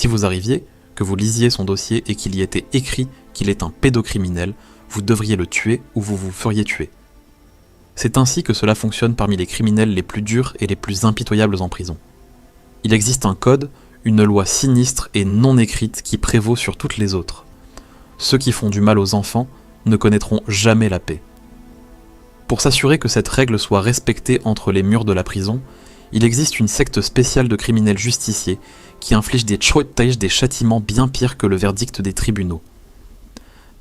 Si vous arriviez, que vous lisiez son dossier et qu'il y était écrit qu'il est un pédocriminel, vous devriez le tuer ou vous vous feriez tuer. C'est ainsi que cela fonctionne parmi les criminels les plus durs et les plus impitoyables en prison. Il existe un code, une loi sinistre et non écrite qui prévaut sur toutes les autres. Ceux qui font du mal aux enfants ne connaîtront jamais la paix. Pour s'assurer que cette règle soit respectée entre les murs de la prison, il existe une secte spéciale de criminels justiciers qui inflige des châtiments bien pires que le verdict des tribunaux.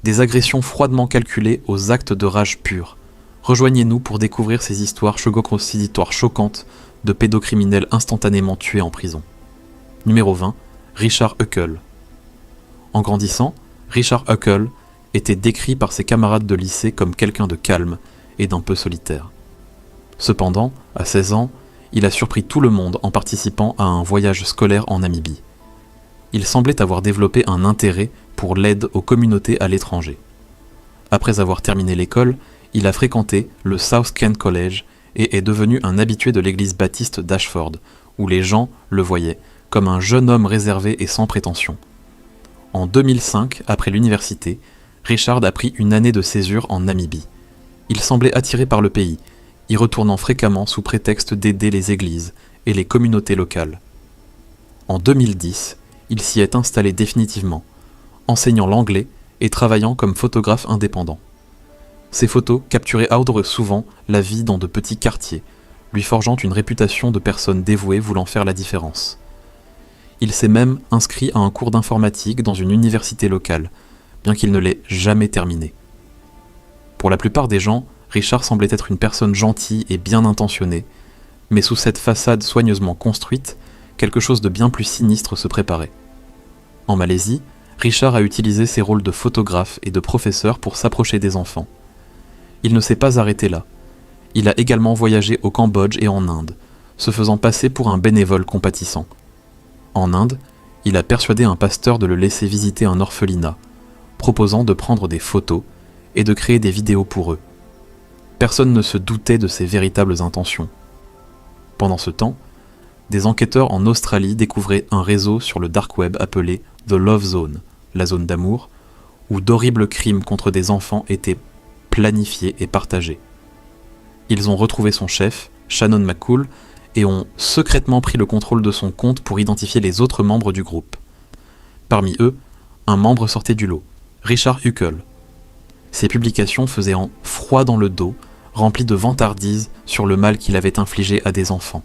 Des agressions froidement calculées aux actes de rage pure. Rejoignez-nous pour découvrir ces histoires choquantes de pédocriminels instantanément tués en prison. Numéro 20, Richard Huckel. En grandissant, Richard Huckel était décrit par ses camarades de lycée comme quelqu'un de calme et d'un peu solitaire. Cependant, à 16 ans, il a surpris tout le monde en participant à un voyage scolaire en Namibie. Il semblait avoir développé un intérêt pour l'aide aux communautés à l'étranger. Après avoir terminé l'école, il a fréquenté le South Kent College et est devenu un habitué de l'église baptiste d'Ashford, où les gens le voyaient comme un jeune homme réservé et sans prétention. En 2005, après l'université, Richard a pris une année de césure en Namibie. Il semblait attiré par le pays, y retournant fréquemment sous prétexte d'aider les églises et les communautés locales. En 2010, il s'y est installé définitivement, enseignant l'anglais et travaillant comme photographe indépendant. Ses photos capturaient souvent la vie dans de petits quartiers, lui forgeant une réputation de personne dévouée voulant faire la différence. Il s'est même inscrit à un cours d'informatique dans une université locale, bien qu'il ne l'ait jamais terminé. Pour la plupart des gens, Richard semblait être une personne gentille et bien intentionnée, mais sous cette façade soigneusement construite, quelque chose de bien plus sinistre se préparait. En Malaisie, Richard a utilisé ses rôles de photographe et de professeur pour s'approcher des enfants. Il ne s'est pas arrêté là. Il a également voyagé au Cambodge et en Inde, se faisant passer pour un bénévole compatissant. En Inde, il a persuadé un pasteur de le laisser visiter un orphelinat, proposant de prendre des photos et de créer des vidéos pour eux. Personne ne se doutait de ses véritables intentions. Pendant ce temps, des enquêteurs en Australie découvraient un réseau sur le dark web appelé The Love Zone, la zone d'amour, où d'horribles crimes contre des enfants étaient planifiés et partagés. Ils ont retrouvé son chef, Shannon McCool, et ont secrètement pris le contrôle de son compte pour identifier les autres membres du groupe. Parmi eux, un membre sortait du lot, Richard Huckel. Ses publications faisaient un froid dans le dos, rempli de vantardises sur le mal qu'il avait infligé à des enfants.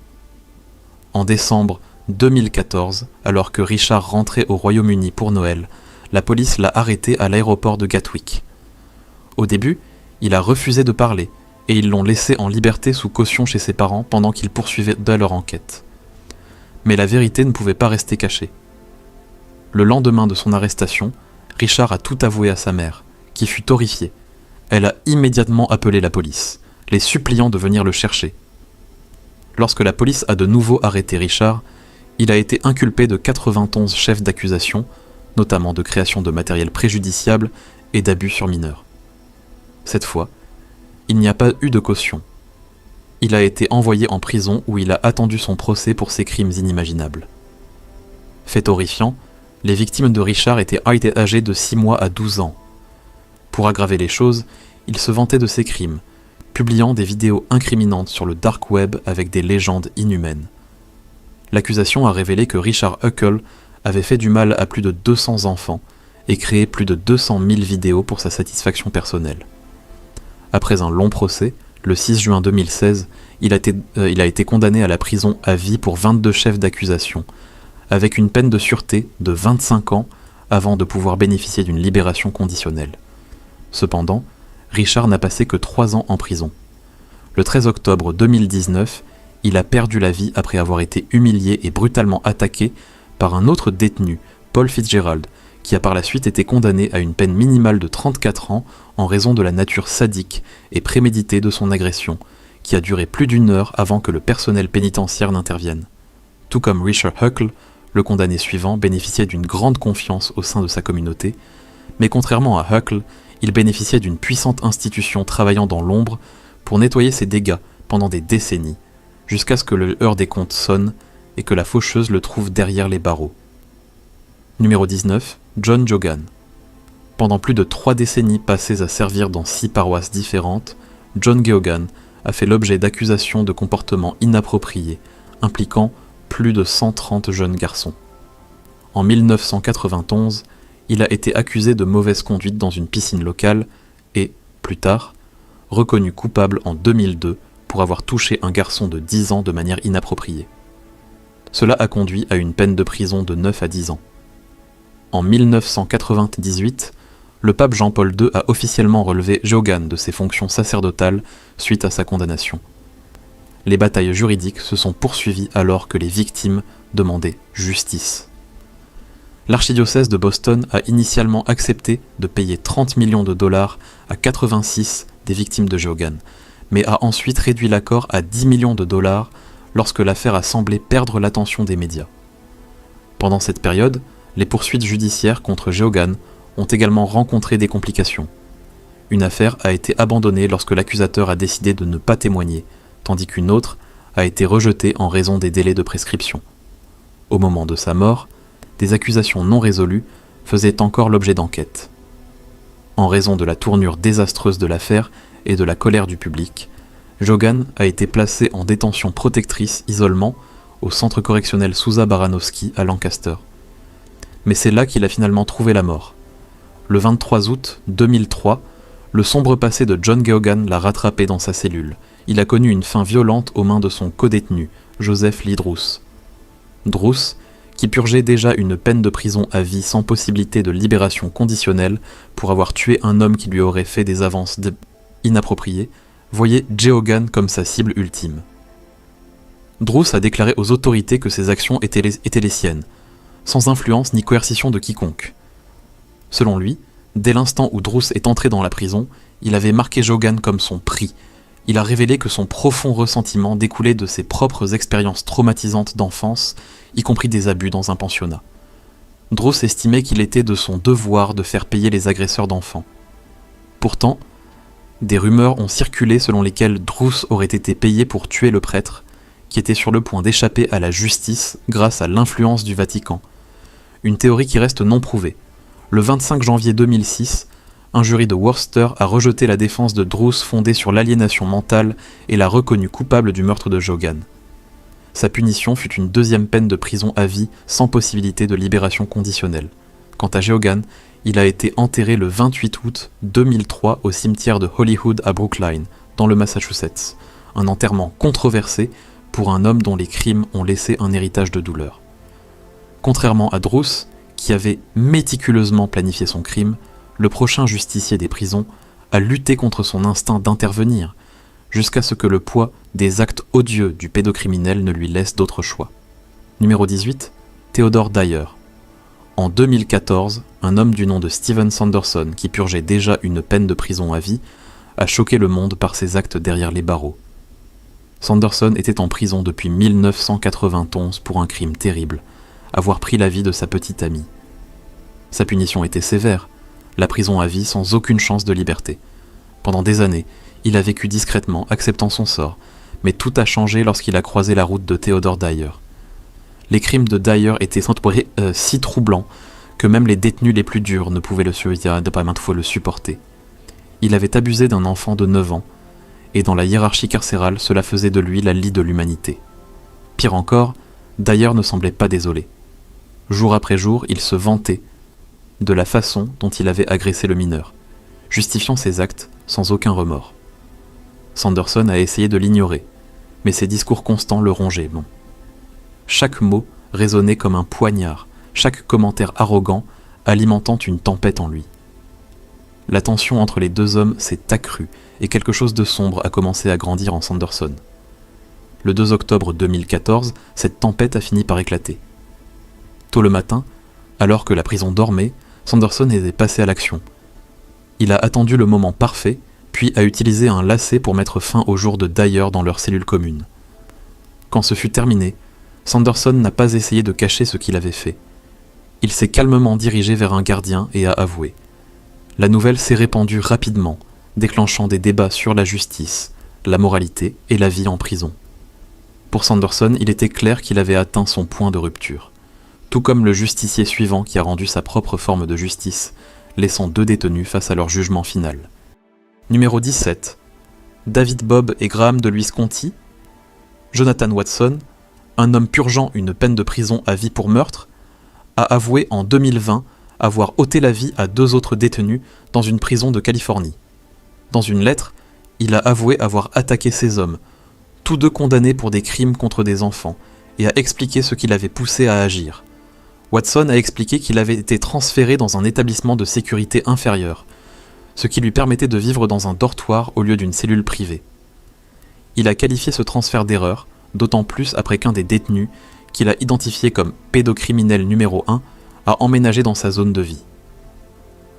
En décembre 2014, alors que Richard rentrait au Royaume-Uni pour Noël, la police l'a arrêté à l'aéroport de Gatwick. Au début, il a refusé de parler, et ils l'ont laissé en liberté sous caution chez ses parents pendant qu'ils poursuivaient leur enquête. Mais la vérité ne pouvait pas rester cachée. Le lendemain de son arrestation, Richard a tout avoué à sa mère, qui fut horrifiée. Elle a immédiatement appelé la police, les suppliant de venir le chercher. Lorsque la police a de nouveau arrêté Richard, il a été inculpé de 91 chefs d'accusation, notamment de création de matériel préjudiciable et d'abus sur mineurs. Cette fois, il n'y a pas eu de caution. Il a été envoyé en prison où il a attendu son procès pour ses crimes inimaginables. Fait horrifiant, les victimes de Richard étaient âgées de 6 mois à 12 ans. Pour aggraver les choses, il se vantait de ses crimes, publiant des vidéos incriminantes sur le dark web avec des légendes inhumaines. L'accusation a révélé que Richard Huckel avait fait du mal à plus de 200 enfants et créé plus de 200 000 vidéos pour sa satisfaction personnelle. Après un long procès, le 6 juin 2016, il a été condamné à la prison à vie pour 22 chefs d'accusation, avec une peine de sûreté de 25 ans avant de pouvoir bénéficier d'une libération conditionnelle. Cependant, Richard n'a passé que 3 ans en prison. Le 13 octobre 2019, il a perdu la vie après avoir été humilié et brutalement attaqué par un autre détenu, Paul Fitzgerald, qui a par la suite été condamné à une peine minimale de 34 ans en raison de la nature sadique et préméditée de son agression, qui a duré plus d'1 heure avant que le personnel pénitentiaire n'intervienne. Tout comme Richard Huckel, le condamné suivant bénéficiait d'une grande confiance au sein de sa communauté, mais contrairement à Huckel, il bénéficiait d'une puissante institution travaillant dans l'ombre pour nettoyer ses dégâts pendant des décennies, jusqu'à ce que le heure des comptes sonne et que la faucheuse le trouve derrière les barreaux. Numéro 19, John Jogan. Pendant plus de 3 décennies passées à servir dans 6 paroisses différentes, John Geoghan a fait l'objet d'accusations de comportements inappropriés, impliquant plus de 130 jeunes garçons. En 1991, il a été accusé de mauvaise conduite dans une piscine locale et, plus tard, reconnu coupable en 2002 pour avoir touché un garçon de 10 ans de manière inappropriée. Cela a conduit à une peine de prison de 9 à 10 ans. En 1998, le pape Jean-Paul II a officiellement relevé Geoghan de ses fonctions sacerdotales suite à sa condamnation. Les batailles juridiques se sont poursuivies alors que les victimes demandaient justice. L'archidiocèse de Boston a initialement accepté de payer 30 millions de dollars à 86 des victimes de Geoghan, mais a ensuite réduit l'accord à 10 millions de dollars lorsque l'affaire a semblé perdre l'attention des médias. Pendant cette période, les poursuites judiciaires contre Geoghan ont également rencontré des complications. Une affaire a été abandonnée lorsque l'accusateur a décidé de ne pas témoigner, tandis qu'une autre a été rejetée en raison des délais de prescription. Au moment de sa mort, des accusations non résolues faisaient encore l'objet d'enquêtes. En raison de la tournure désastreuse de l'affaire et de la colère du public, Geoghan a été placé en détention protectrice isolement au centre correctionnel Sousa Baranowski à Lancaster. Mais c'est là qu'il a finalement trouvé la mort. Le 23 août 2003, le sombre passé de John Geoghan l'a rattrapé dans sa cellule. Il a connu une fin violente aux mains de son codétenu, Joseph Lee Druce. Druce, qui purgeait déjà une peine de prison à vie sans possibilité de libération conditionnelle pour avoir tué un homme qui lui aurait fait des avances inappropriées, voyait Geoghan comme sa cible ultime. Druce a déclaré aux autorités que ses actions étaient les siennes, sans influence ni coercition de quiconque. Selon lui, dès l'instant où Druce est entré dans la prison, il avait marqué Geoghan comme son prix. Il a révélé que son profond ressentiment découlait de ses propres expériences traumatisantes d'enfance, y compris des abus dans un pensionnat. Druce estimait qu'il était de son devoir de faire payer les agresseurs d'enfants. Pourtant, des rumeurs ont circulé selon lesquelles Druce aurait été payé pour tuer le prêtre, qui était sur le point d'échapper à la justice grâce à l'influence du Vatican. Une théorie qui reste non prouvée. Le 25 janvier 2006, un jury de Worcester a rejeté la défense de Druce fondée sur l'aliénation mentale et l'a reconnu coupable du meurtre de Geoghan. Sa punition fut une 2e peine de prison à vie sans possibilité de libération conditionnelle. Quant à Geoghan, il a été enterré le 28 août 2003 au cimetière de Hollywood à Brookline, dans le Massachusetts. Un enterrement controversé pour un homme dont les crimes ont laissé un héritage de douleur. Contrairement à Druce, qui avait méticuleusement planifié son crime, le prochain justicier des prisons a lutté contre son instinct d'intervenir, jusqu'à ce que le poids des actes odieux du pédocriminel ne lui laisse d'autre choix. Numéro 18, Theodore Dyer. En 2014, un homme du nom de Steven Sanderson, qui purgeait déjà une peine de prison à vie, a choqué le monde par ses actes derrière les barreaux. Sanderson était en prison depuis 1991 pour un crime terrible, avoir pris la vie de sa petite amie. Sa punition était sévère, la prison à vie sans aucune chance de liberté. Pendant des années, il a vécu discrètement, acceptant son sort, mais tout a changé lorsqu'il a croisé la route de Theodore Dyer. Les crimes de Dyer étaient si troublants que même les détenus les plus durs ne pouvaient le supporter. Il avait abusé d'un enfant de 9 ans, et dans la hiérarchie carcérale, cela faisait de lui la lie de l'humanité. Pire encore, Dyer ne semblait pas désolé. Jour après jour, il se vantait de la façon dont il avait agressé le mineur, justifiant ses actes sans aucun remords. Sanderson a essayé de l'ignorer, mais ses discours constants le rongeaient. Chaque mot résonnait comme un poignard, chaque commentaire arrogant alimentant une tempête en lui. La tension entre les deux hommes s'est accrue et quelque chose de sombre a commencé à grandir en Sanderson. Le 2 octobre 2014, cette tempête a fini par éclater. Tôt le matin, alors que la prison dormait, Sanderson était passé à l'action. Il a attendu le moment parfait, puis a utilisé un lacet pour mettre fin au jour de Dyer dans leur cellule commune. Quand ce fut terminé, Sanderson n'a pas essayé de cacher ce qu'il avait fait. Il s'est calmement dirigé vers un gardien et a avoué. La nouvelle s'est répandue rapidement, déclenchant des débats sur la justice, la moralité et la vie en prison. Pour Sanderson, il était clair qu'il avait atteint son point de rupture. tout comme le justicier suivant qui a rendu sa propre forme de justice, laissant 2 détenus face à leur jugement final. Numéro 17. David Bobb et Graham de Lewis Conti. Jonathan Watson, un homme purgeant une peine de prison à vie pour meurtre, a avoué en 2020 avoir ôté la vie à 2 autres détenus dans une prison de Californie. Dans une lettre, il a avoué avoir attaqué ces hommes, tous 2 condamnés pour des crimes contre des enfants, et a expliqué ce qui l'avait poussé à agir. Watson a expliqué qu'il avait été transféré dans un établissement de sécurité inférieur, ce qui lui permettait de vivre dans un dortoir au lieu d'une cellule privée. Il a qualifié ce transfert d'erreur, d'autant plus après qu'un des détenus, qu'il a identifié comme pédocriminel numéro 1, a emménagé dans sa zone de vie.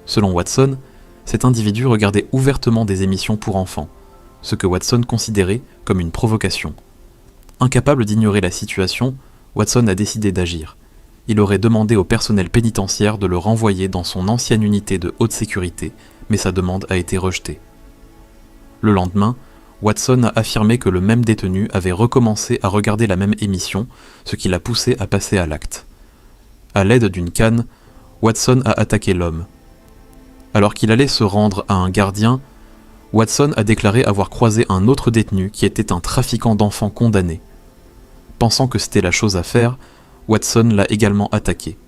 Selon Watson, cet individu regardait ouvertement des émissions pour enfants, ce que Watson considérait comme une provocation. Incapable d'ignorer la situation, Watson a décidé d'agir. Il aurait demandé au personnel pénitentiaire de le renvoyer dans son ancienne unité de haute sécurité, mais sa demande a été rejetée. Le lendemain, Watson a affirmé que le même détenu avait recommencé à regarder la même émission, ce qui l'a poussé à passer à l'acte. À l'aide d'une canne, Watson a attaqué l'homme. Alors qu'il allait se rendre à un gardien, Watson a déclaré avoir croisé un autre détenu qui était un trafiquant d'enfants condamné. Pensant que c'était la chose à faire, Watson l'a également attaqué.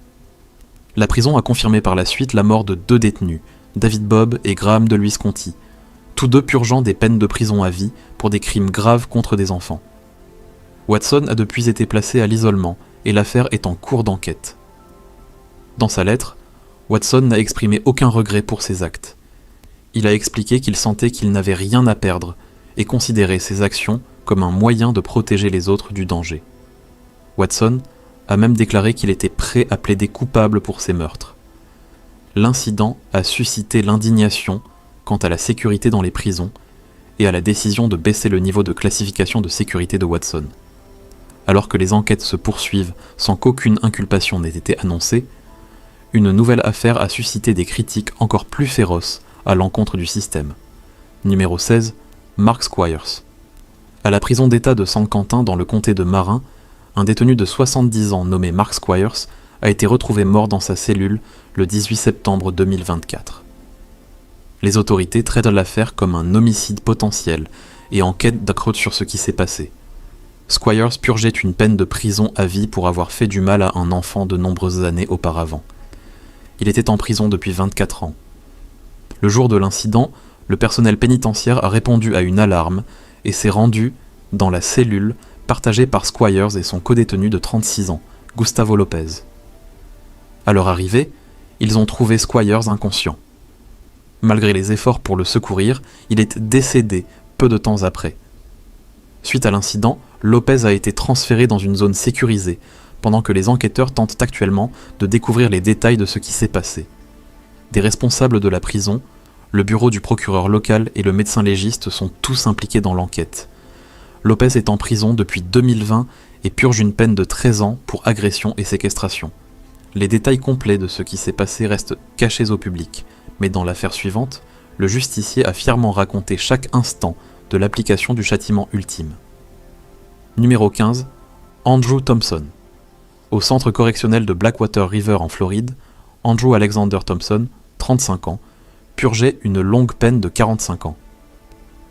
La prison a confirmé par la suite la mort de 2 détenus, David Bobb et Graham de Lewis Conti, tous 2 purgeant des peines de prison à vie pour des crimes graves contre des enfants. Watson a depuis été placé à l'isolement et l'affaire est en cours d'enquête. Dans sa lettre, Watson n'a exprimé aucun regret pour ses actes. Il a expliqué qu'il sentait qu'il n'avait rien à perdre et considérait ses actions comme un moyen de protéger les autres du danger. Watson a même déclaré qu'il était prêt à plaider coupable pour ces meurtres. L'incident a suscité l'indignation quant à la sécurité dans les prisons et à la décision de baisser le niveau de classification de sécurité de Watson. Alors que les enquêtes se poursuivent sans qu'aucune inculpation n'ait été annoncée, une nouvelle affaire a suscité des critiques encore plus féroces à l'encontre du système. Numéro 16, Mark Squires. À la prison d'État de San Quentin dans le comté de Marin, un détenu de 70 ans nommé Mark Squires a été retrouvé mort dans sa cellule le 18 septembre 2024. Les autorités traitent l'affaire comme un homicide potentiel et enquêtent d'accroître sur ce qui s'est passé. Squires purgeait une peine de prison à vie pour avoir fait du mal à un enfant de nombreuses années auparavant. Il était en prison depuis 24 ans. Le jour de l'incident, le personnel pénitentiaire a répondu à une alarme et s'est rendu dans la cellule partagée par Squires et son codétenu de 36 ans, Gustavo Lopez. À leur arrivée, ils ont trouvé Squires inconscient. Malgré les efforts pour le secourir, il est décédé peu de temps après. Suite à l'incident, Lopez a été transféré dans une zone sécurisée, pendant que les enquêteurs tentent actuellement de découvrir les détails de ce qui s'est passé. Des responsables de la prison, le bureau du procureur local et le médecin légiste sont tous impliqués dans l'enquête. Lopez est en prison depuis 2020 et purge une peine de 13 ans pour agression et séquestration. Les détails complets de ce qui s'est passé restent cachés au public, mais dans l'affaire suivante, le justicier a fièrement raconté chaque instant de l'application du châtiment ultime. Numéro 15, Andrew Thompson. Au centre correctionnel de Blackwater River en Floride, Andrew Alexander Thompson, 35 ans, purgeait une longue peine de 45 ans.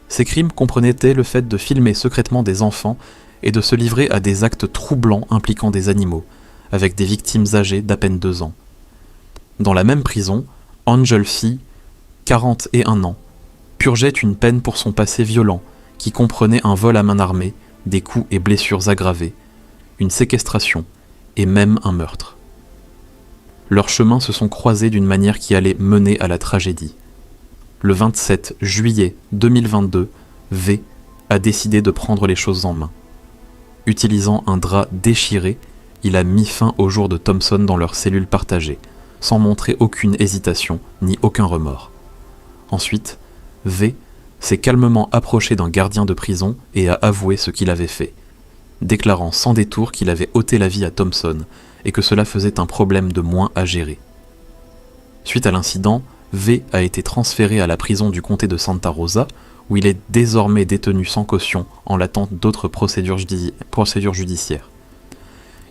Ses crimes comprenaient le fait de filmer secrètement des enfants et de se livrer à des actes troublants impliquant des animaux, avec des victimes âgées d'à peine 2 ans. Dans la même prison, Angel Fee, 41 ans, purgeait une peine pour son passé violent, qui comprenait un vol à main armée, des coups et blessures aggravées, une séquestration et même un meurtre. Leurs chemins se sont croisés d'une manière qui allait mener à la tragédie. Le 27 juillet 2022, V a décidé de prendre les choses en main. Utilisant un drap déchiré, il a mis fin au jour de Thompson dans leur cellule partagée, sans montrer aucune hésitation ni aucun remords. Ensuite, V s'est calmement approché d'un gardien de prison et a avoué ce qu'il avait fait, déclarant sans détour qu'il avait ôté la vie à Thompson et que cela faisait un problème de moins à gérer. Suite à l'incident, V a été transféré à la prison du comté de Santa Rosa, où il est désormais détenu sans caution en l'attente d'autres procédures judiciaires.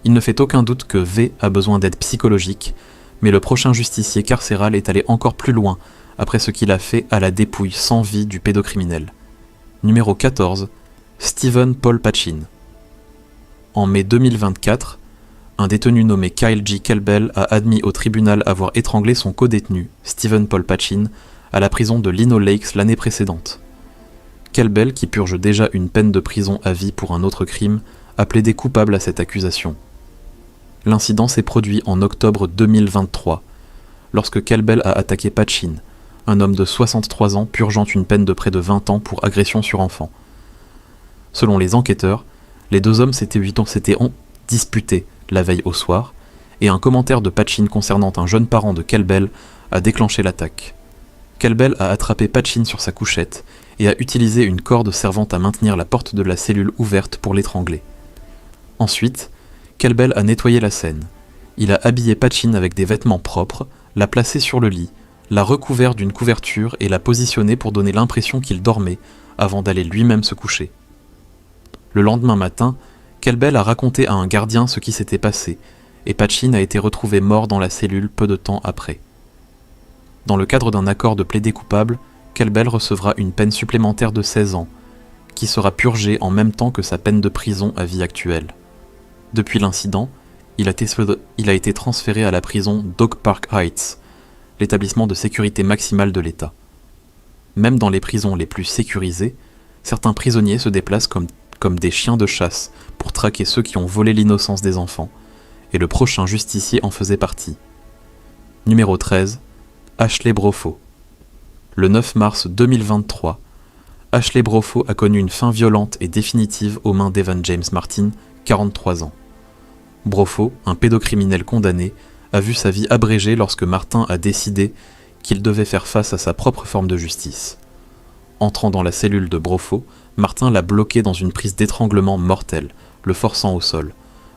Il ne fait aucun doute que V a besoin d'aide psychologique, mais le prochain justicier carcéral est allé encore plus loin après ce qu'il a fait à la dépouille sans vie du pédocriminel. Numéro 14, Stephen Paul Pachin. En mai 2024, un détenu nommé Kyle G. Kelbel a admis au tribunal avoir étranglé son codétenu, Stephen Paul Pachin, à la prison de Lino Lakes l'année précédente. Kelbel, qui purge déjà une peine de prison à vie pour un autre crime, a plaidé coupable à cette accusation. L'incident s'est produit en octobre 2023, lorsque Kelbel a attaqué Pachin, un homme de 63 ans purgeant une peine de près de 20 ans pour agression sur enfant. Selon les enquêteurs, les deux hommes s'étaient disputés la veille au soir, et un commentaire de Pachin concernant un jeune parent de Kelbel a déclenché l'attaque. Kelbel a attrapé Pachin sur sa couchette et a utilisé une corde servant à maintenir la porte de la cellule ouverte pour l'étrangler. Ensuite, Kelbel a nettoyé la scène. Il a habillé Pachin avec des vêtements propres, l'a placé sur le lit, l'a recouvert d'une couverture et l'a positionné pour donner l'impression qu'il dormait avant d'aller lui-même se coucher. Le lendemain matin, Kelbel a raconté à un gardien ce qui s'était passé, et Pachin a été retrouvé mort dans la cellule peu de temps après. Dans le cadre d'un accord de plaidé coupable, Kelbel recevra une peine supplémentaire de 16 ans, qui sera purgée en même temps que sa peine de prison à vie actuelle. Depuis l'incident, il a été transféré à la prison d'Oak Park Heights, l'établissement de sécurité maximale de l'État. Même dans les prisons les plus sécurisées, certains prisonniers se déplacent comme des chiens de chasse pour traquer ceux qui ont volé l'innocence des enfants, et le prochain justicier en faisait partie. Numéro 13, Ashley Brofo. Le 9 mars 2023, Ashley Brofo a connu une fin violente et définitive aux mains d'Evan James Martin, 43 ans. Brofo, un pédocriminel condamné, a vu sa vie abrégée lorsque Martin a décidé qu'il devait faire face à sa propre forme de justice. Entrant dans la cellule de Brofo, Martin l'a bloqué dans une prise d'étranglement mortelle, le forçant au sol.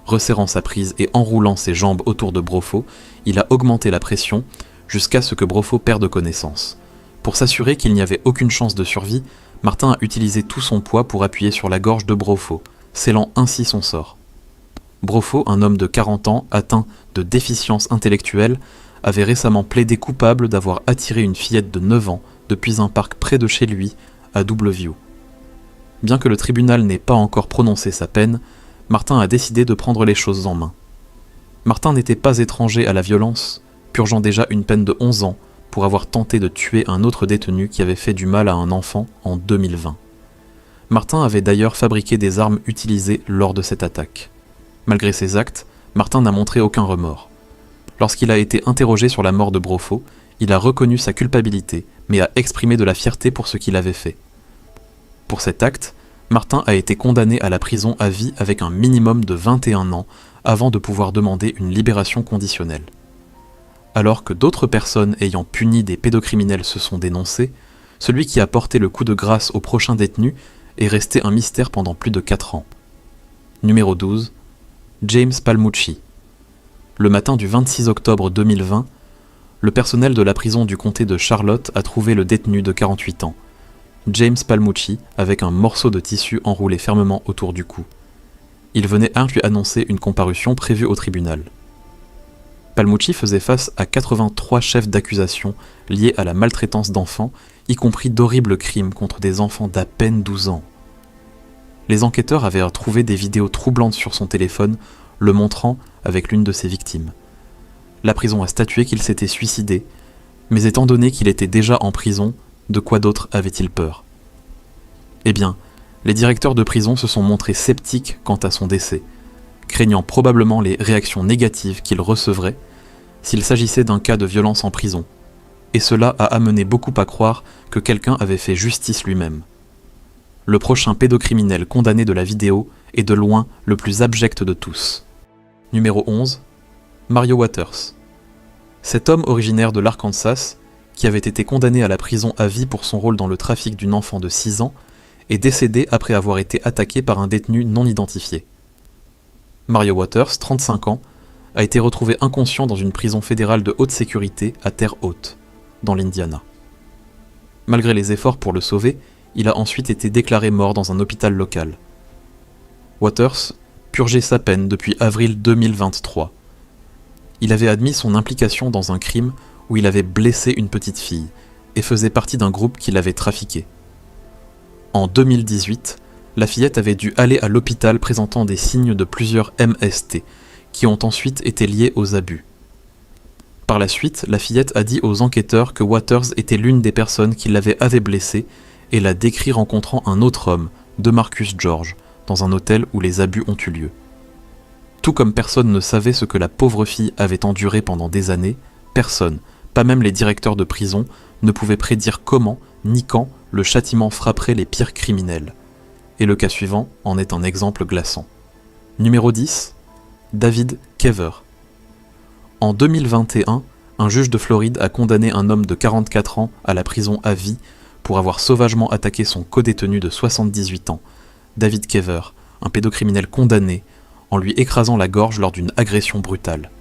Resserrant sa prise et enroulant ses jambes autour de Brofo, il a augmenté la pression jusqu'à ce que Brofo perde connaissance. Pour s'assurer qu'il n'y avait aucune chance de survie, Martin a utilisé tout son poids pour appuyer sur la gorge de Brofo, scellant ainsi son sort. Brofo, un homme de 40 ans atteint de déficience intellectuelle, avait récemment plaidé coupable d'avoir attiré une fillette de 9 ans depuis un parc près de chez lui, à Doubleview. Bien que le tribunal n'ait pas encore prononcé sa peine, Martin a décidé de prendre les choses en main. Martin n'était pas étranger à la violence, purgeant déjà une peine de 11 ans pour avoir tenté de tuer un autre détenu qui avait fait du mal à un enfant en 2020. Martin avait d'ailleurs fabriqué des armes utilisées lors de cette attaque. Malgré ses actes, Martin n'a montré aucun remords. Lorsqu'il a été interrogé sur la mort de Brofo, il a reconnu sa culpabilité, mais a exprimé de la fierté pour ce qu'il avait fait. Pour cet acte, Martin a été condamné à la prison à vie avec un minimum de 21 ans avant de pouvoir demander une libération conditionnelle. Alors que d'autres personnes ayant puni des pédocriminels se sont dénoncées, celui qui a porté le coup de grâce au prochain détenu est resté un mystère pendant plus de 4 ans. Numéro 12, James Palmucci. Le matin du 26 octobre 2020, le personnel de la prison du comté de Charlotte a trouvé le détenu de 48 ans, James Palmucci, avec un morceau de tissu enroulé fermement autour du cou. Il venait à lui annoncer une comparution prévue au tribunal. Palmucci faisait face à 83 chefs d'accusation liés à la maltraitance d'enfants, y compris d'horribles crimes contre des enfants d'à peine 12 ans. Les enquêteurs avaient trouvé des vidéos troublantes sur son téléphone, le montrant avec l'une de ses victimes. La prison a statué qu'il s'était suicidé, mais étant donné qu'il était déjà en prison, de quoi d'autre avait-il peur? Eh bien, les directeurs de prison se sont montrés sceptiques quant à son décès, craignant probablement les réactions négatives qu'il recevrait s'il s'agissait d'un cas de violence en prison, et cela a amené beaucoup à croire que quelqu'un avait fait justice lui-même. Le prochain pédocriminel condamné de la vidéo est de loin le plus abject de tous. Numéro 11, Mario Waters. Cet homme originaire de l'Arkansas, qui avait été condamné à la prison à vie pour son rôle dans le trafic d'une enfant de 6 ans, est décédé après avoir été attaqué par un détenu non identifié. Mario Waters, 35 ans, a été retrouvé inconscient dans une prison fédérale de haute sécurité à Terre Haute, dans l'Indiana. Malgré les efforts pour le sauver, il a ensuite été déclaré mort dans un hôpital local. Waters purgeait sa peine depuis avril 2023. Il avait admis son implication dans un crime où il avait blessé une petite fille et faisait partie d'un groupe qui l'avait trafiqué. En 2018, la fillette avait dû aller à l'hôpital présentant des signes de plusieurs MST, qui ont ensuite été liés aux abus. Par la suite, la fillette a dit aux enquêteurs que Waters était l'une des personnes qui avait blessée et l'a décrit rencontrant un autre homme, DeMarcus George, dans un hôtel où les abus ont eu lieu. Tout comme personne ne savait ce que la pauvre fille avait enduré pendant des années, personne, pas même les directeurs de prison, ne pouvait prédire comment ni quand le châtiment frapperait les pires criminels. Et le cas suivant en est un exemple glaçant. Numéro 10, David Kever. En 2021, un juge de Floride a condamné un homme de 44 ans à la prison à vie pour avoir sauvagement attaqué son codétenu de 78 ans, David Kever, un pédocriminel condamné, en lui écrasant la gorge lors d'une agression brutale.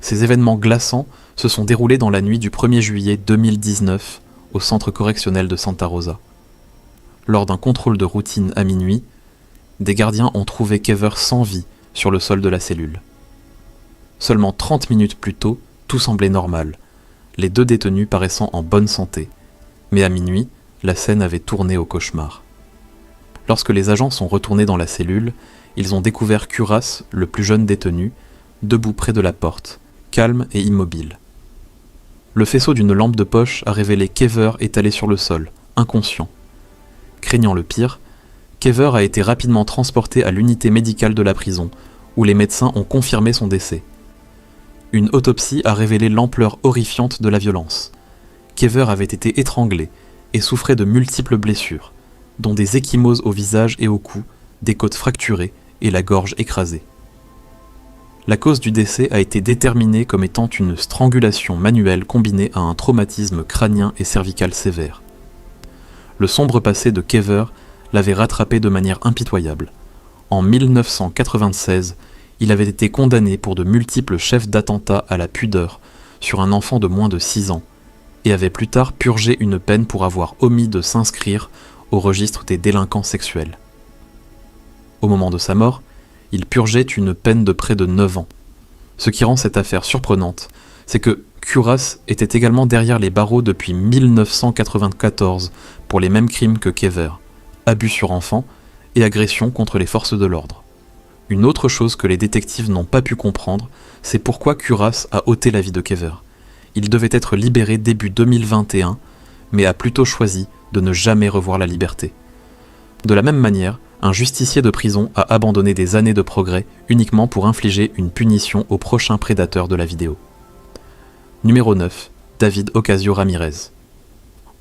Ces événements glaçants se sont déroulés dans la nuit du 1er juillet 2019 au centre correctionnel de Santa Rosa. Lors d'un contrôle de routine à minuit, des gardiens ont trouvé Kever sans vie sur le sol de la cellule. Seulement 30 minutes plus tôt, tout semblait normal, les deux détenus paraissant en bonne santé. Mais à minuit, la scène avait tourné au cauchemar. Lorsque les agents sont retournés dans la cellule, ils ont découvert Kuras, le plus jeune détenu, debout près de la porte, calme et immobile. Le faisceau d'une lampe de poche a révélé Kever étalé sur le sol, inconscient. Craignant le pire, Kever a été rapidement transporté à l'unité médicale de la prison, où les médecins ont confirmé son décès. Une autopsie a révélé l'ampleur horrifiante de la violence. Kever avait été étranglé et souffrait de multiples blessures, dont des ecchymoses au visage et au cou, des côtes fracturées et la gorge écrasée. La cause du décès a été déterminée comme étant une strangulation manuelle combinée à un traumatisme crânien et cervical sévère. Le sombre passé de Kever l'avait rattrapé de manière impitoyable. En 1996, il avait été condamné pour de multiples chefs d'attentat à la pudeur sur un enfant de moins de 6 ans et avait plus tard purgé une peine pour avoir omis de s'inscrire au registre des délinquants sexuels. Au moment de sa mort, il purgeait une peine de près de 9 ans. Ce qui rend cette affaire surprenante, c'est que Kuras était également derrière les barreaux depuis 1994 pour les mêmes crimes que Kever, abus sur enfants et agression contre les forces de l'ordre. Une autre chose que les détectives n'ont pas pu comprendre, c'est pourquoi Kuras a ôté la vie de Kever. Il devait être libéré début 2021, mais a plutôt choisi de ne jamais revoir la liberté. De la même manière, un justicier de prison a abandonné des années de progrès uniquement pour infliger une punition au prochain prédateur de la vidéo. Numéro 9, David Ocasio Ramirez.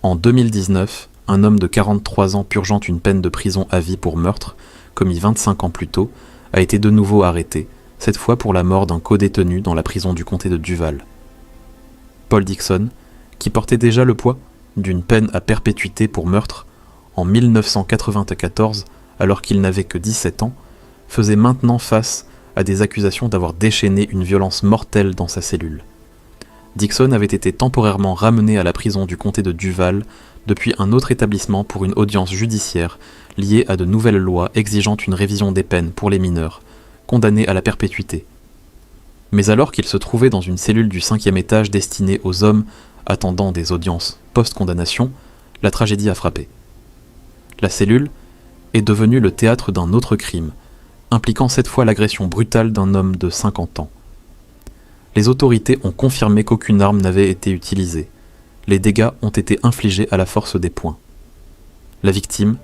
En 2019, un homme de 43 ans purgeant une peine de prison à vie pour meurtre, commis 25 ans plus tôt, a été de nouveau arrêté, cette fois pour la mort d'un codétenu dans la prison du comté de Duval. Paul Dixon, qui portait déjà le poids d'une peine à perpétuité pour meurtre en 1994, alors qu'il n'avait que 17 ans, faisait maintenant face à des accusations d'avoir déchaîné une violence mortelle dans sa cellule. Dixon avait été temporairement ramené à la prison du comté de Duval depuis un autre établissement pour une audience judiciaire liée à de nouvelles lois exigeant une révision des peines pour les mineurs, condamnés à la perpétuité. Mais alors qu'il se trouvait dans une cellule du 5e étage destinée aux hommes attendant des audiences post-condamnation, la tragédie a frappé. La cellule est devenue le théâtre d'un autre crime, impliquant cette fois l'agression brutale d'un homme de 50 ans. Les autorités ont confirmé qu'aucune arme n'avait été utilisée. Les dégâts ont été infligés à la force des poings. La victime,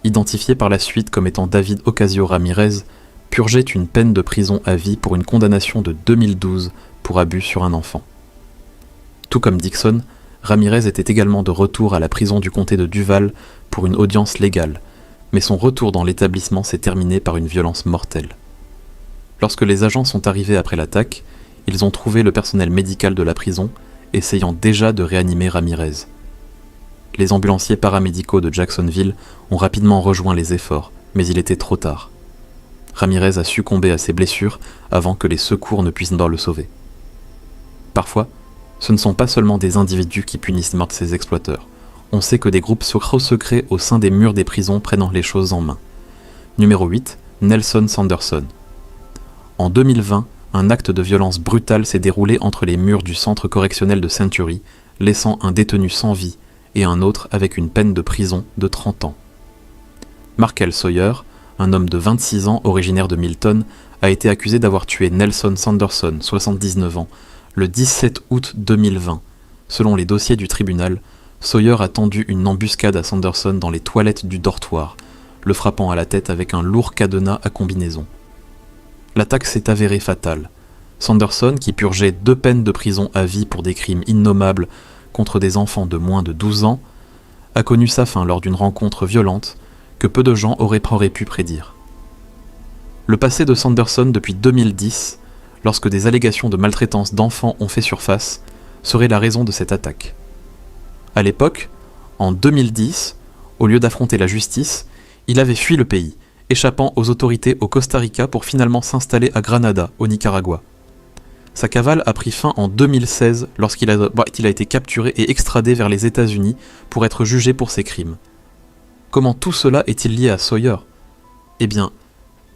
identifiée par la suite comme étant David Ocasio Ramirez, purgeait une peine de prison à vie pour une condamnation de 2012 pour abus sur un enfant. Tout comme Dixon, Ramirez était également de retour à la prison du comté de Duval pour une audience légale, mais son retour dans l'établissement s'est terminé par une violence mortelle. Lorsque les agents sont arrivés après l'attaque, ils ont trouvé le personnel médical de la prison, essayant déjà de réanimer Ramirez. Les ambulanciers paramédicaux de Jacksonville ont rapidement rejoint les efforts, mais il était trop tard. Ramirez a succombé à ses blessures avant que les secours ne puissent le sauver. Parfois, ce ne sont pas seulement des individus qui punissent ces exploiteurs. On sait que des groupes secrets au sein des murs des prisons prennent les choses en main. Numéro 8, Nelson Sanderson. En 2020, un acte de violence brutale s'est déroulé entre les murs du centre correctionnel de Century, laissant un détenu sans vie et un autre avec une peine de prison de 30 ans. Markel Sawyer, un homme de 26 ans originaire de Milton, a été accusé d'avoir tué Nelson Sanderson, 79 ans, le 17 août 2020. Selon les dossiers du tribunal, Sawyer a tendu une embuscade à Sanderson dans les toilettes du dortoir, le frappant à la tête avec un lourd cadenas à combinaison. L'attaque s'est avérée fatale. Sanderson, qui purgeait 2 peines de prison à vie pour des crimes innommables contre des enfants de moins de 12 ans, a connu sa fin lors d'une rencontre violente que peu de gens auraient pu prédire. Le passé de Sanderson depuis 2010, lorsque des allégations de maltraitance d'enfants ont fait surface, serait la raison de cette attaque. À l'époque, en 2010, au lieu d'affronter la justice, il avait fui le pays, échappant aux autorités au Costa Rica pour finalement s'installer à Granada, au Nicaragua. Sa cavale a pris fin en 2016 lorsqu'il a été capturé et extradé vers les États-Unis pour être jugé pour ses crimes. Comment tout cela est-il lié à Sawyer ? Eh bien,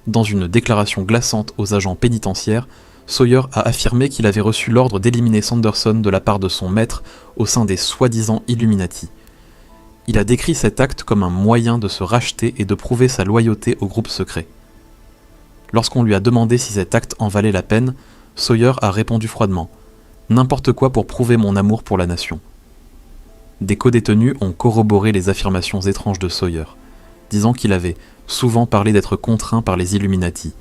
dans une déclaration glaçante aux agents pénitentiaires, Sawyer a affirmé qu'il avait reçu l'ordre d'éliminer Sanderson de la part de son maître au sein des soi-disant Illuminati. Il a décrit cet acte comme un moyen de se racheter et de prouver sa loyauté au groupe secret. Lorsqu'on lui a demandé si cet acte en valait la peine, Sawyer a répondu froidement « N'importe quoi pour prouver mon amour pour la nation ». Des codétenus ont corroboré les affirmations étranges de Sawyer, disant qu'il avait souvent parlé d'être contraint par les Illuminati.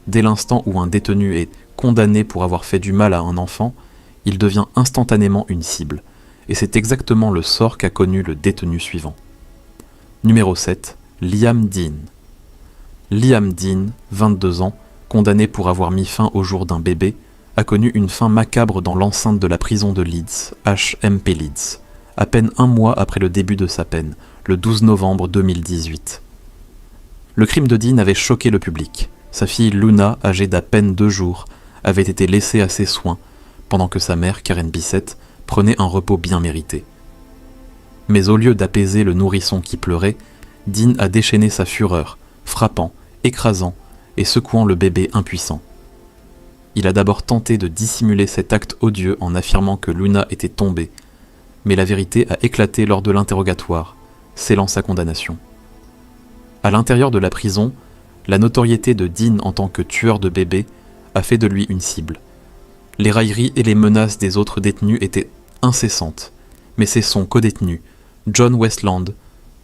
Dès l'instant où un détenu est condamné pour avoir fait du mal à un enfant, il devient instantanément une cible, et c'est exactement le sort qu'a connu le détenu suivant. Numéro 7, Liam Dean. Liam Dean, 22 ans, condamné pour avoir mis fin au jour d'un bébé, a connu une fin macabre dans l'enceinte de la prison de Leeds, HMP Leeds, à peine 1 mois après le début de sa peine, le 12 novembre 2018. Le crime de Dean avait choqué le public. Sa fille Luna, âgée d'à peine 2 jours, avait été laissée à ses soins, pendant que sa mère, Karen Bissett, prenait un repos bien mérité. Mais au lieu d'apaiser le nourrisson qui pleurait, Dean a déchaîné sa fureur, frappant, écrasant et secouant le bébé impuissant. Il a d'abord tenté de dissimuler cet acte odieux en affirmant que Luna était tombée, mais la vérité a éclaté lors de l'interrogatoire, scellant sa condamnation. À l'intérieur de la prison, la notoriété de Dean en tant que tueur de bébés a fait de lui une cible. Les railleries et les menaces des autres détenus étaient incessantes, mais c'est son codétenu, John Westland,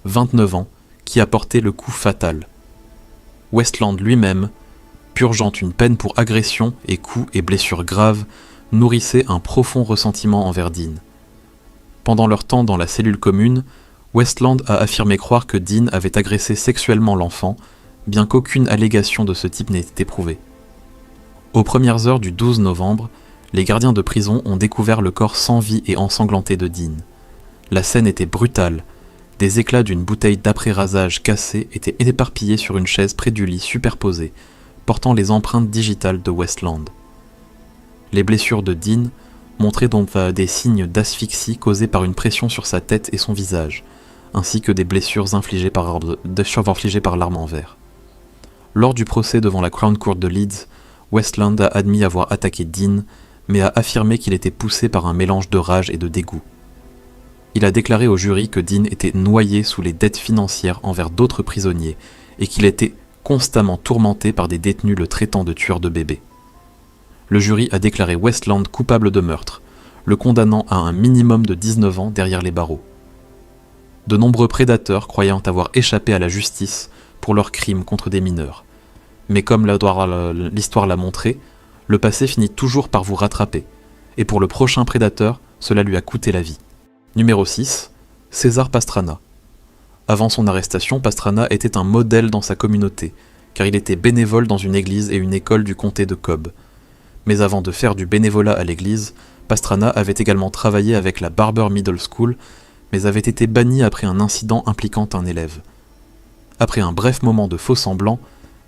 29 ans, qui a porté le coup fatal. Westland lui-même, purgeant une peine pour agression et coups et blessures graves, nourrissait un profond ressentiment envers Dean. Pendant leur temps dans la cellule commune, Westland a affirmé croire que Dean avait agressé sexuellement l'enfant, bien qu'aucune allégation de ce type n'ait été prouvée. Aux premières heures du 12 novembre, les gardiens de prison ont découvert le corps sans vie et ensanglanté de Dean. La scène était brutale. Des éclats d'une bouteille d'après-rasage cassée étaient éparpillés sur une chaise près du lit superposée, portant les empreintes digitales de Westland. Les blessures de Dean montraient donc des signes d'asphyxie causés par une pression sur sa tête et son visage, ainsi que des blessures infligées par l'arme en verre. Lors du procès devant la Crown Court de Leeds, Westland a admis avoir attaqué Dean, mais a affirmé qu'il était poussé par un mélange de rage et de dégoût. Il a déclaré au jury que Dean était noyé sous les dettes financières envers d'autres prisonniers et qu'il était constamment tourmenté par des détenus le traitant de tueur de bébés. Le jury a déclaré Westland coupable de meurtre, le condamnant à un minimum de 19 ans derrière les barreaux. De nombreux prédateurs croyant avoir échappé à la justice pour leurs crimes contre des mineurs. Mais comme l'histoire l'a montré, le passé finit toujours par vous rattraper, et pour le prochain prédateur, cela lui a coûté la vie. Numéro 6, César Pastrana. Avant son arrestation, Pastrana était un modèle dans sa communauté, car il était bénévole dans une église et une école du comté de Cobb. Mais avant de faire du bénévolat à l'église, Pastrana avait également travaillé avec la Barber Middle School, mais avait été banni après un incident impliquant un élève. Après un bref moment de faux-semblant,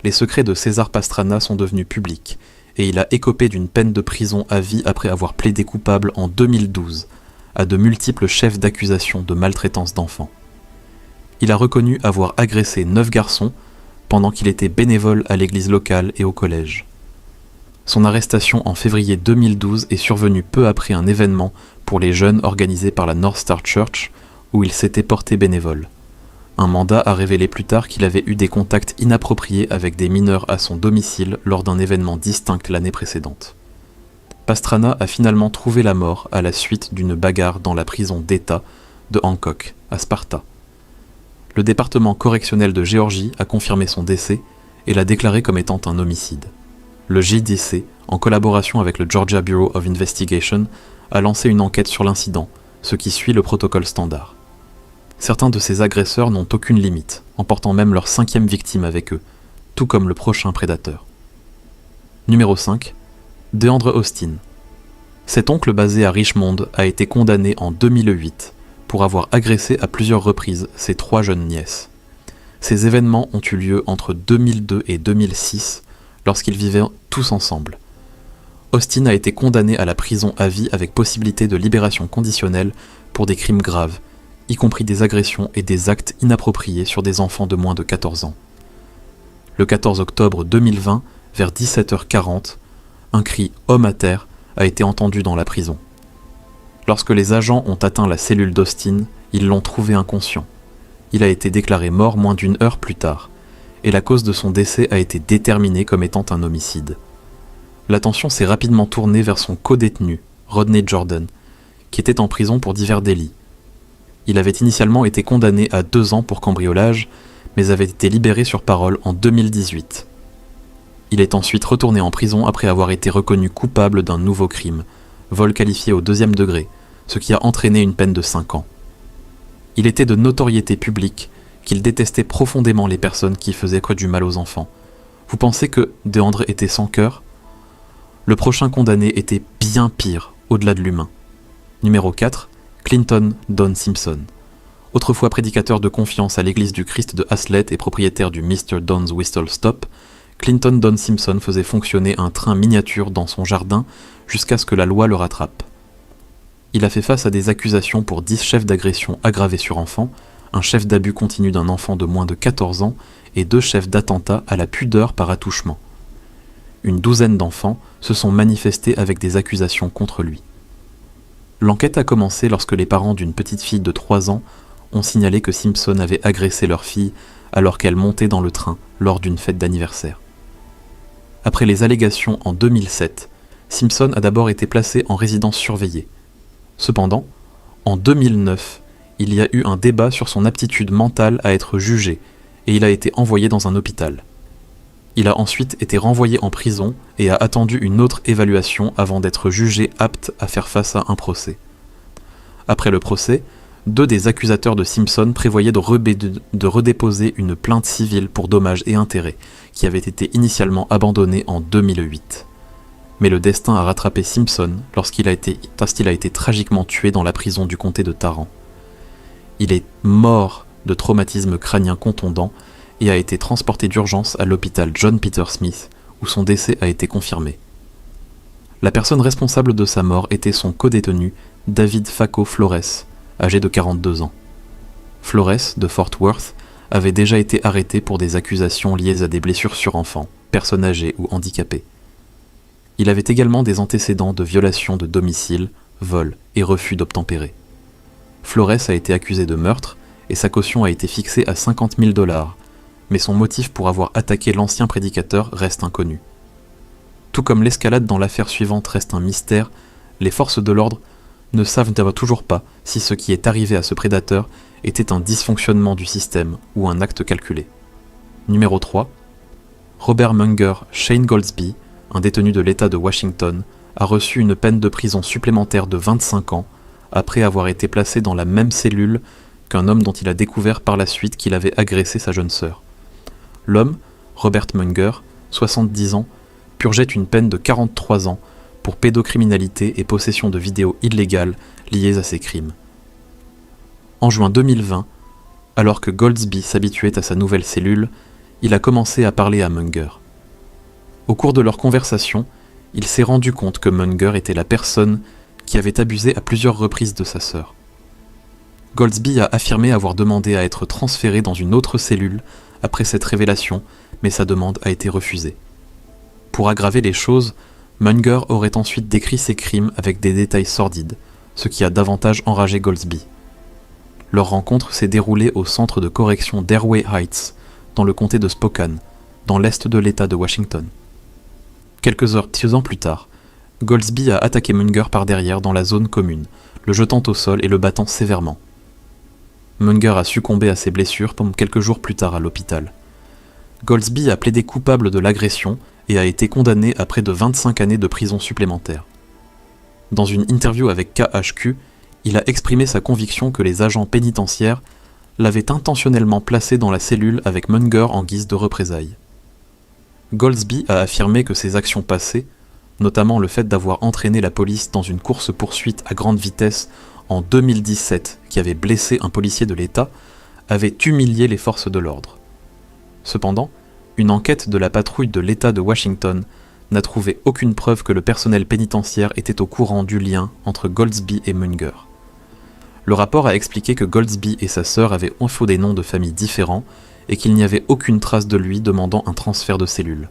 les secrets de César Pastrana sont devenus publics, et il a écopé d'une peine de prison à vie après avoir plaidé coupable en 2012 à de multiples chefs d'accusation de maltraitance d'enfants. Il a reconnu avoir agressé 9 garçons pendant qu'il était bénévole à l'église locale et au collège. Son arrestation en février 2012 est survenue peu après un événement pour les jeunes organisé par la North Star Church où il s'était porté bénévole. Un mandat a révélé plus tard qu'il avait eu des contacts inappropriés avec des mineurs à son domicile lors d'un événement distinct l'année précédente. Pastrana a finalement trouvé la mort à la suite d'une bagarre dans la prison d'État de Hancock, à Sparta. Le département correctionnel de Géorgie a confirmé son décès et l'a déclaré comme étant un homicide. Le JDC, en collaboration avec le Georgia Bureau of Investigation, a lancé une enquête sur l'incident, ce qui suit le protocole standard. Certains de ces agresseurs n'ont aucune limite, emportant même leur 5e victime avec eux, tout comme le prochain prédateur. Numéro 5. DeAndre Austin. Cet oncle basé à Richmond a été condamné en 2008 pour avoir agressé à plusieurs reprises ses 3 jeunes nièces. Ces événements ont eu lieu entre 2002 et 2006, lorsqu'ils vivaient tous ensemble. Austin a été condamné à la prison à vie avec possibilité de libération conditionnelle pour des crimes graves, y compris des agressions et des actes inappropriés sur des enfants de moins de 14 ans. Le 14 octobre 2020, vers 17h40, un cri « Homme à terre » a été entendu dans la prison. Lorsque les agents ont atteint la cellule d'Austin, ils l'ont trouvé inconscient. Il a été déclaré mort moins d'1 heure plus tard, et la cause de son décès a été déterminée comme étant un homicide. L'attention s'est rapidement tournée vers son codétenu, Rodney Jordan, qui était en prison pour divers délits. Il avait initialement été condamné à 2 ans pour cambriolage, mais avait été libéré sur parole en 2018. Il est ensuite retourné en prison après avoir été reconnu coupable d'un nouveau crime, vol qualifié au 2e degré, ce qui a entraîné une peine de 5 ans. Il était de notoriété publique qu'il détestait profondément les personnes qui faisaient du mal aux enfants. Vous pensez que DeAndre était sans cœur ? Le prochain condamné était bien pire, au-delà de l'humain. Numéro 4. Clinton Don Simpson. Autrefois prédicateur de confiance à l'église du Christ de Haslett et propriétaire du Mr. Don's Whistle Stop, Clinton Don Simpson faisait fonctionner un train miniature dans son jardin jusqu'à ce que la loi le rattrape. Il a fait face à des accusations pour 10 chefs d'agression aggravés sur enfants, un chef d'abus continu d'un enfant de moins de 14 ans et 2 chefs d'attentat à la pudeur par attouchement. Une douzaine d'enfants se sont manifestés avec des accusations contre lui. L'enquête a commencé lorsque les parents d'une petite fille de 3 ans ont signalé que Simpson avait agressé leur fille alors qu'elle montait dans le train lors d'une fête d'anniversaire. Après les allégations en 2007, Simpson a d'abord été placé en résidence surveillée. Cependant, en 2009, il y a eu un débat sur son aptitude mentale à être jugé et il a été envoyé dans un hôpital. Il a ensuite été renvoyé en prison et a attendu une autre évaluation avant d'être jugé apte à faire face à un procès. Après le procès, 2 des accusateurs de Simpson prévoyaient de redéposer une plainte civile pour dommages et intérêts, qui avait été initialement abandonnée en 2008. Mais le destin a rattrapé Simpson lorsqu'il a été tragiquement tué dans la prison du comté de Tarrant. Il est mort de traumatisme crânien contondant et a été transporté d'urgence à l'hôpital John Peter Smith, où son décès a été confirmé. La personne responsable de sa mort était son codétenu, David Faco Flores, âgé de 42 ans. Flores, de Fort Worth, avait déjà été arrêté pour des accusations liées à des blessures sur enfants, personnes âgées ou handicapées. Il avait également des antécédents de violation de domicile, vol et refus d'obtempérer. Flores a été accusé de meurtre et sa caution a été fixée à $50 000, mais son motif pour avoir attaqué l'ancien prédicateur reste inconnu. Tout comme l'escalade dans l'affaire suivante reste un mystère, les forces de l'ordre ne savent toujours pas si ce qui est arrivé à ce prédateur était un dysfonctionnement du système ou un acte calculé. Numéro 3. Robert Munger Shane Goldsby, un détenu de l'État de Washington, a reçu une peine de prison supplémentaire de 25 ans après avoir été placé dans la même cellule qu'un homme dont il a découvert par la suite qu'il avait agressé sa jeune sœur. L'homme, Robert Munger, 70 ans, purgeait une peine de 43 ans pour pédocriminalité et possession de vidéos illégales liées à ces crimes. En juin 2020, alors que Goldsby s'habituait à sa nouvelle cellule, il a commencé à parler à Munger. Au cours de leur conversation, il s'est rendu compte que Munger était la personne qui avait abusé à plusieurs reprises de sa sœur. Goldsby a affirmé avoir demandé à être transféré dans une autre cellule après cette révélation, mais sa demande a été refusée. Pour aggraver les choses, Munger aurait ensuite décrit ses crimes avec des détails sordides, ce qui a davantage enragé Goldsby. Leur rencontre s'est déroulée au centre de correction d'Airway Heights, dans le comté de Spokane, dans l'est de l'État de Washington. Quelques heures plus tard, Goldsby a attaqué Munger par derrière dans la zone commune, le jetant au sol et le battant sévèrement. Munger a succombé à ses blessures quelques jours plus tard à l'hôpital. Goldsby a plaidé coupable de l'agression et a été condamné à près de 25 années de prison supplémentaire. Dans une interview avec KHQ, il a exprimé sa conviction que les agents pénitentiaires l'avaient intentionnellement placé dans la cellule avec Munger en guise de représailles. Goldsby a affirmé que ses actions passées, notamment le fait d'avoir entraîné la police dans une course-poursuite à grande vitesse en 2017 qui avait blessé un policier de l'État, avaient humilié les forces de l'ordre. Cependant, une enquête de la patrouille de l'État de Washington n'a trouvé aucune preuve que le personnel pénitentiaire était au courant du lien entre Goldsby et Munger. Le rapport a expliqué que Goldsby et sa sœur avaient des noms de famille différents et qu'il n'y avait aucune trace de lui demandant un transfert de cellule.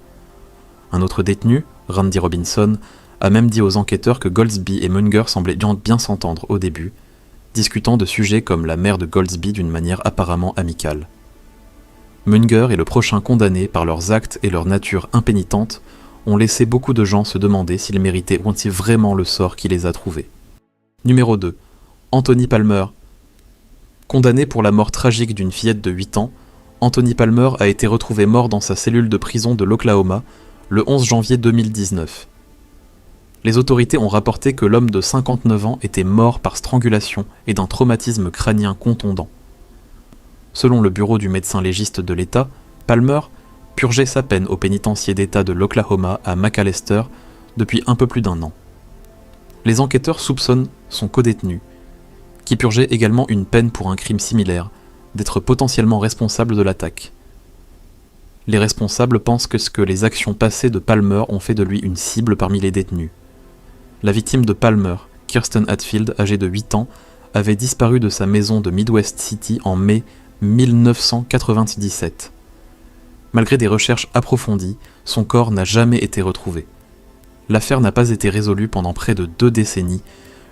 Un autre détenu, Randy Robinson, a même dit aux enquêteurs que Goldsby et Munger semblaient bien s'entendre au début, discutant de sujets comme la mère de Goldsby d'une manière apparemment amicale. Munger et le prochain condamné par leurs actes et leur nature impénitente ont laissé beaucoup de gens se demander s'ils méritaient vraiment le sort qui les a trouvés. Numéro 2. Anthony Palmer. Condamné pour la mort tragique d'une fillette de 8 ans, Anthony Palmer a été retrouvé mort dans sa cellule de prison de l'Oklahoma le 11 janvier 2019. Les autorités ont rapporté que l'homme de 59 ans était mort par strangulation et d'un traumatisme crânien contondant. Selon le bureau du médecin légiste de l'État, Palmer purgeait sa peine au pénitencier d'État de l'Oklahoma à McAlester depuis un peu plus d'1 an. Les enquêteurs soupçonnent son codétenu, qui purgeait également une peine pour un crime similaire, d'être potentiellement responsable de l'attaque. Les responsables pensent que les actions passées de Palmer ont fait de lui une cible parmi les détenus. La victime de Palmer, Kirsten Hatfield, âgée de 8 ans, avait disparu de sa maison de Midwest City en mai 1997. Malgré des recherches approfondies, son corps n'a jamais été retrouvé. L'affaire n'a pas été résolue pendant près de 2 décennies,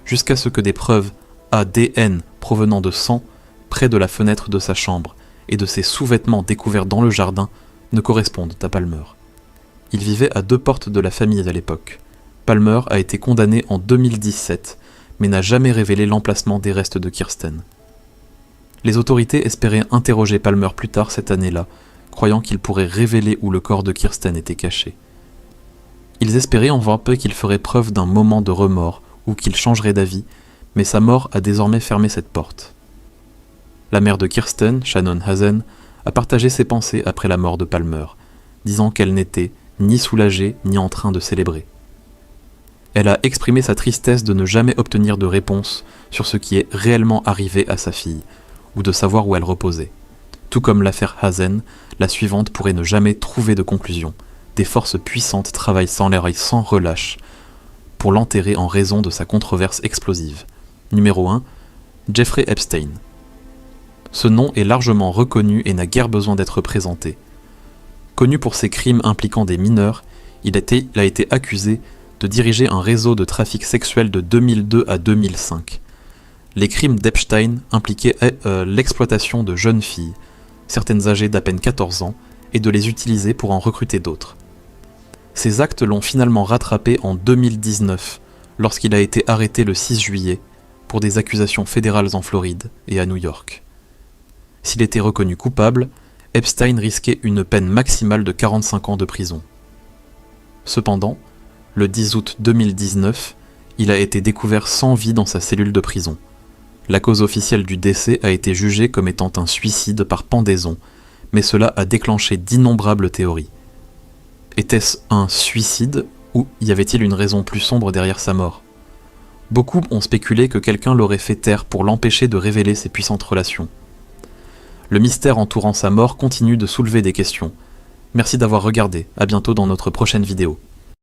jusqu'à ce que des preuves ADN provenant de sang près de la fenêtre de sa chambre et de ses sous-vêtements découverts dans le jardin ne correspondent à Palmer. Il vivait à 2 portes de la famille à l'époque. Palmer a été condamné en 2017, mais n'a jamais révélé l'emplacement des restes de Kirsten. Les autorités espéraient interroger Palmer plus tard cette année-là, croyant qu'il pourrait révéler où le corps de Kirsten était caché. Ils espéraient en voir peu qu'il ferait preuve d'un moment de remords ou qu'il changerait d'avis, mais sa mort a désormais fermé cette porte. La mère de Kirsten, Shannon Hazen, a partagé ses pensées après la mort de Palmer, disant qu'elle n'était ni soulagée ni en train de célébrer. Elle a exprimé sa tristesse de ne jamais obtenir de réponse sur ce qui est réellement arrivé à sa fille, ou de savoir où elle reposait. Tout comme l'affaire Hazen, la suivante pourrait ne jamais trouver de conclusion. Des forces puissantes travaillent sans relâche pour l'enterrer en raison de sa controverse explosive. Numéro 1. Jeffrey Epstein. Ce nom est largement reconnu et n'a guère besoin d'être présenté. Connu pour ses crimes impliquant des mineurs, il a été accusé de diriger un réseau de trafic sexuel de 2002 à 2005. Les crimes d'Epstein impliquaient l'exploitation de jeunes filles, certaines âgées d'à peine 14 ans, et de les utiliser pour en recruter d'autres. Ces actes l'ont finalement rattrapé en 2019, lorsqu'il a été arrêté le 6 juillet pour des accusations fédérales en Floride et à New York. S'il était reconnu coupable, Epstein risquait une peine maximale de 45 ans de prison. Cependant, le 10 août 2019, il a été découvert sans vie dans sa cellule de prison. La cause officielle du décès a été jugée comme étant un suicide par pendaison, mais cela a déclenché d'innombrables théories. Était-ce un suicide ou y avait-il une raison plus sombre derrière sa mort ? Beaucoup ont spéculé que quelqu'un l'aurait fait taire pour l'empêcher de révéler ses puissantes relations. Le mystère entourant sa mort continue de soulever des questions. Merci d'avoir regardé, à bientôt dans notre prochaine vidéo.